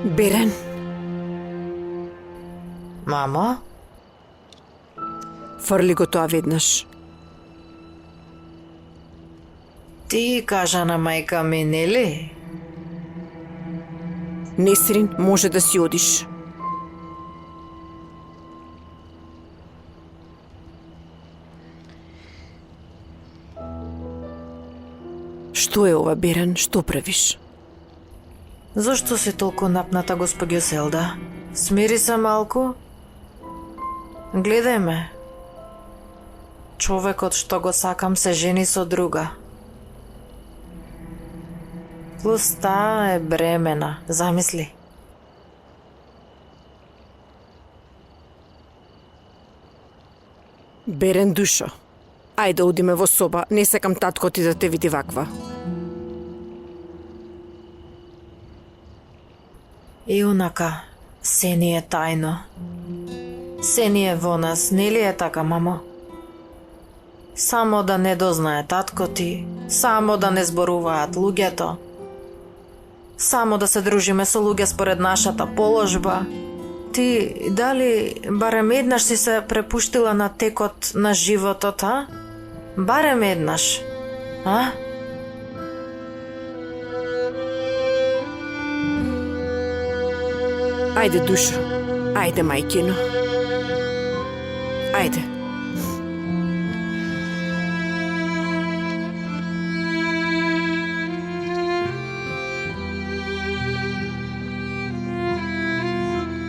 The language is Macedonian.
Берен, Мамо? фрли го тоа веднаш. Ти кажа на мајка ми, нели? Несрин, може да си одиш. Што е ова, Берен? Што правиш? Зошто си толку напната, господјо Селда? Смири се малку. Гледај ме. Човекот што го сакам се жени со друга. Плюс таа е бремена, замисли. Берен, душо. Ајде, одиме во соба. Не сакам татко ти да те види ваква. И онака, се ни е тајно. Се ни е во нас, нели е така, мамо? Само да не дознае татко ти, само да не зборуваат луѓето, само да се дружиме со луѓе според нашата положба. Ти, дали барем еднаш си се препуштила на текот на животот, а? Барем еднаш, а? Ајде, душо. Ајде, мајкино. Ајде.